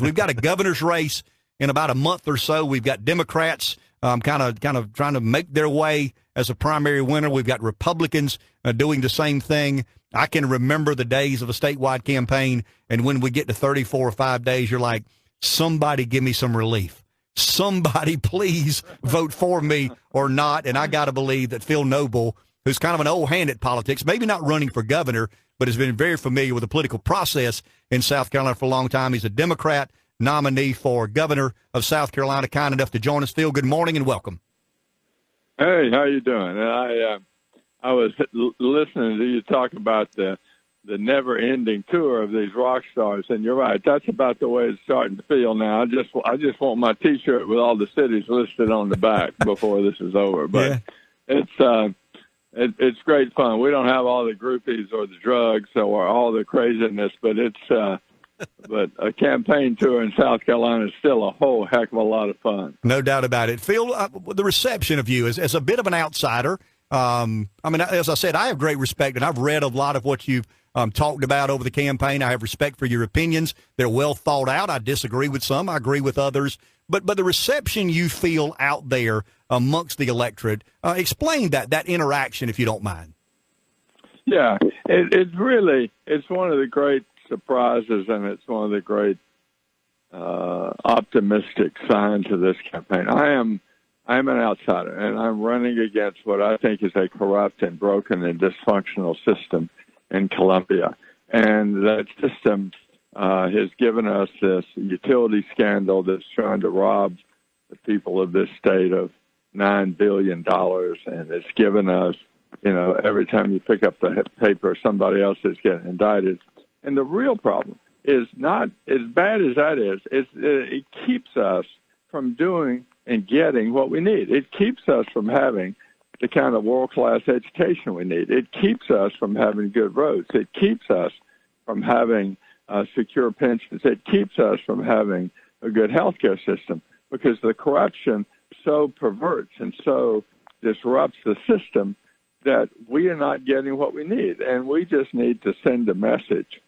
we've got a governor's race in about a month or so. We've got Democrats kind of trying to make their way as a primary winner. We've got Republicans doing the same thing. I can remember the days of a statewide campaign, and when we get to 34 or 5 days, you're like, somebody give me some relief. Somebody please vote for me or not. And I got to believe that Phil Noble, who's kind of an old hand at politics, maybe not running for governor, but has been very familiar with the political process in South Carolina for a long time. He's a Democrat nominee for governor of South Carolina, kind enough to join us. Phil, good morning and welcome. Hey, how you doing? I was listening to you talk about the never-ending tour of these rock stars, and you're right. That's about the way it's starting to feel now. I just want my T-shirt with all the cities listed on the back before this is over. But it's great fun. We don't have all the groupies or the drugs or all the craziness, but but a campaign tour in South Carolina is still a whole heck of a lot of fun. No doubt about it. Phil, the reception of you as a bit of an outsider. I mean, as I said, I have great respect, and I've read a lot of what you've talked about over the campaign. I have respect for your opinions. They're well thought out. I disagree with some. I agree with others. But the reception you feel out there amongst the electorate, explain that interaction, if you don't mind. Yeah, it's one of the great surprises, and it's one of the great optimistic signs of this campaign. I'm an outsider, and I'm running against what I think is a corrupt and broken and dysfunctional system in Columbia. And that system has given us this utility scandal that's trying to rob the people of this state of $9 billion. And it's given us, every time you pick up the paper, somebody else is getting indicted. And the real problem is not as bad as that is. It keeps us from doing and getting what we need. It keeps us from having the kind of world-class education we need. It keeps us from having good roads. It keeps us from having secure pensions. It keeps us from having a good healthcare system, because the corruption so perverts and so disrupts the system that we are not getting what we need. And we just need to send a message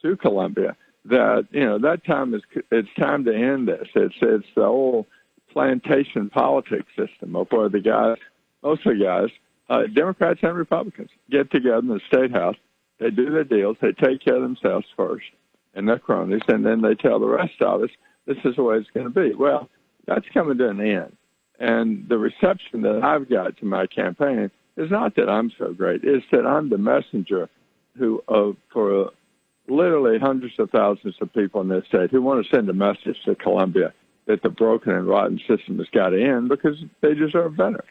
to Columbia that, it's time to end this. It's the old plantation politics system of where most of the guys, Democrats and Republicans, get together in the State House. They do their deals. They take care of themselves first and their cronies, and then they tell the rest of us this is the way it's going to be. Well, that's coming to an end. And the reception that I've got to my campaign is not that I'm so great. It's that I'm the messenger for literally hundreds of thousands of people in this state who want to send a message to Columbia that the broken and rotten system has got to end, because they deserve better.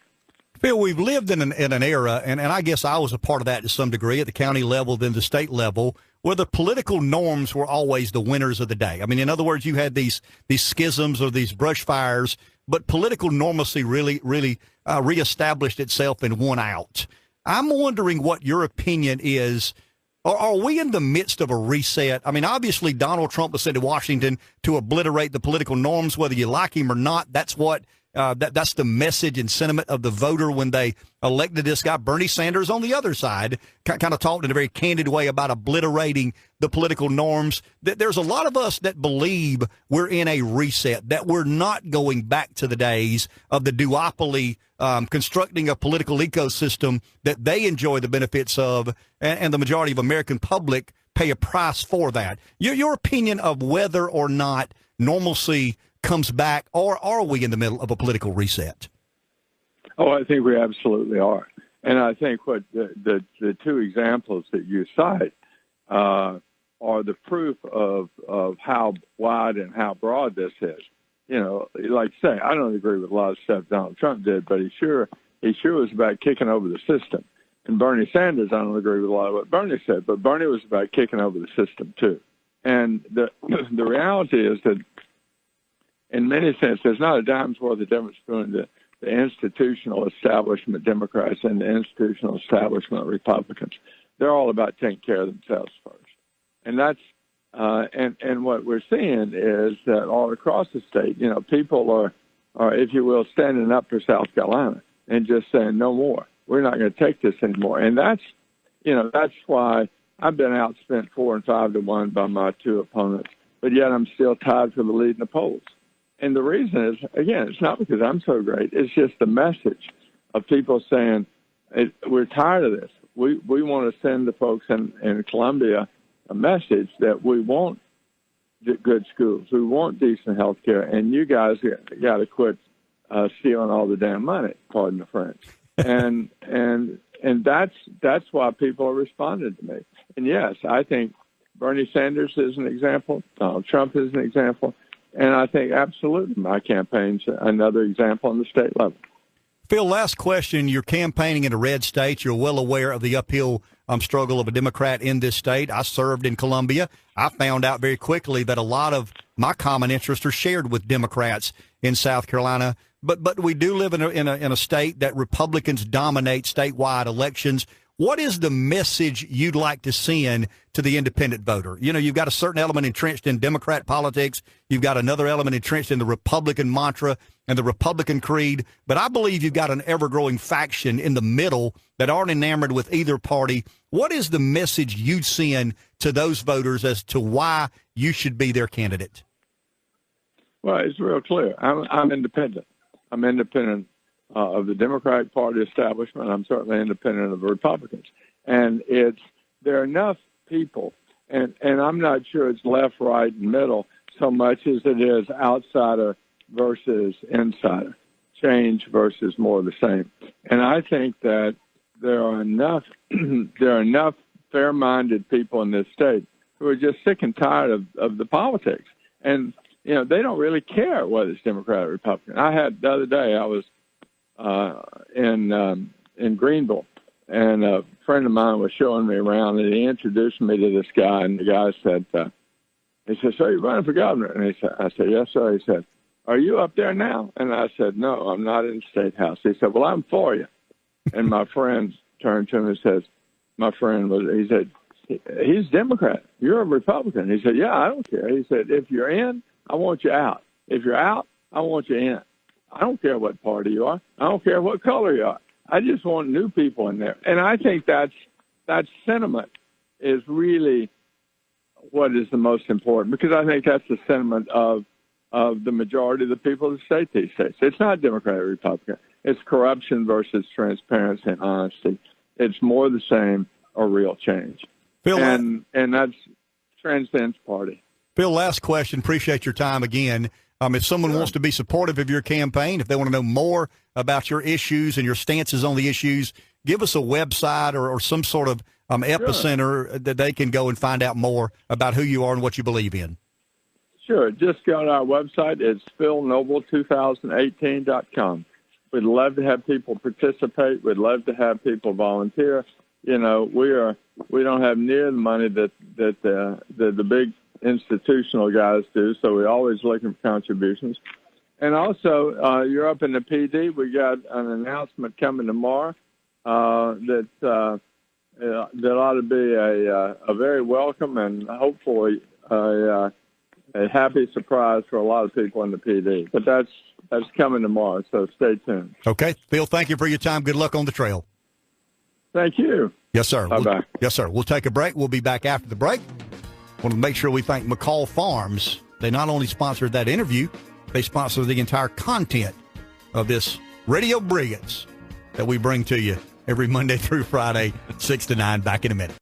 Phil, we've lived in an era, and I guess I was a part of that to some degree at the county level, then the state level, where the political norms were always the winners of the day. I mean, in other words, you had these schisms or these brush fires, but political normalcy really reestablished itself and won out. I'm wondering what your opinion is. Are we in the midst of a reset? I mean, obviously, Donald Trump was sent to Washington to obliterate the political norms, whether you like him or not. That's what that's the message and sentiment of the voter when they elected this guy. Bernie Sanders, on the other side, kind of talked in a very candid way about obliterating the political norms. There's a lot of us that believe we're in a reset, that we're not going back to the days of the duopoly, constructing a political ecosystem that they enjoy the benefits of, and the majority of American public pay a price for that. Your opinion of whether or not normalcy comes back, or are we in the middle of a political reset? Oh, I think we absolutely are. And I think what the two examples that you cite are the proof of how wide and how broad this is. Like say, I don't agree with a lot of stuff Donald Trump did, but he sure was about kicking over the system. And Bernie Sanders, I don't agree with a lot of what Bernie said, but Bernie was about kicking over the system too. And the reality is that in many sense, there's not a dime's worth of difference between the institutional establishment Democrats and the institutional establishment Republicans. They're all about taking care of themselves first. And that's and what we're seeing is that all across the state, people are, if you will, standing up for South Carolina and just saying, no more. We're not going to take this anymore. And that's why I've been outspent 4 and 5 to 1 by my two opponents, but yet I'm still tied for the lead in the polls. And the reason is, again, it's not because I'm so great. It's just the message of people saying, we're tired of this. We want to send the folks in Columbia a message that we want good schools. We want decent health care. And you guys got to quit stealing all the damn money, pardon the French. And that's why people are responding to me. And yes, I think Bernie Sanders is an example. Donald Trump is an example. And I think absolutely my campaign's another example on the state level. Phil, last question. You're campaigning in a red state. You're well aware of the uphill struggle of a Democrat in this state. I served in Columbia. I found out very quickly that a lot of my common interests are shared with Democrats in South Carolina. But we do live in a state that Republicans dominate statewide elections. What is the message you'd like to send to the independent voter? You know, you've got a certain element entrenched in Democrat politics. You've got another element entrenched in the Republican mantra and the Republican creed. But I believe you've got an ever-growing faction in the middle that aren't enamored with either party. What is the message you'd send to those voters as to why you should be their candidate? Well, it's real clear. I'm independent. I'm independent of the Democratic Party establishment. I'm certainly independent of the Republicans. And there are enough people, and I'm not sure it's left, right, and middle so much as it is outsider versus insider, change versus more of the same. And I think that there are enough fair-minded people in this state who are just sick and tired of the politics. And, you know, they don't really care whether it's Democrat or Republican. The other day, I was in Greenville, and a friend of mine was showing me around, and he introduced me to this guy, and the guy said, he said, "So you're running for governor?" And I said, "Yes, sir." He said, "Are you up there now?" And I said, "No, I'm not in the State House." He said, "Well, I'm for you." And my friend turned to him and says, he said, "He's Democrat. You're a Republican." He said, "Yeah, I don't care." He said, "If you're in, I want you out. If you're out, I want you in. I don't care what party you are. I don't care what color you are. I just want new people in there." And I think that sentiment is really what is the most important, because I think that's the sentiment of the majority of the people of the state these days. It's not Democrat or Republican. It's corruption versus transparency and honesty. It's more the same or real change. Phil, and that transcends party. Phil, last question. Appreciate your time again. If someone wants to be supportive of your campaign, if they want to know more about your issues and your stances on the issues, give us a website or some sort of epicenter that they can go and find out more about who you are and what you believe in. Sure. Just go to our website. It's philnoble2018.com. We'd love to have people participate. We'd love to have people volunteer. You know, we don't have near the money that the big institutional guys do, so we're always looking for contributions. And also, you're up in the PD. We got an announcement coming tomorrow that ought to be a very welcome and hopefully a happy surprise for a lot of people in the PD. But that's coming tomorrow, so stay tuned. Okay, Phil, thank you for your time. Good luck on the trail. Thank you. Yes, sir. Bye-bye. Yes, sir. We'll take a break. We'll be back after the break. Want to make sure we thank McCall Farms. They not only sponsored that interview, they sponsor the entire content of this Radio Brilliance that we bring to you every Monday through Friday, 6 to 9. Back in a minute.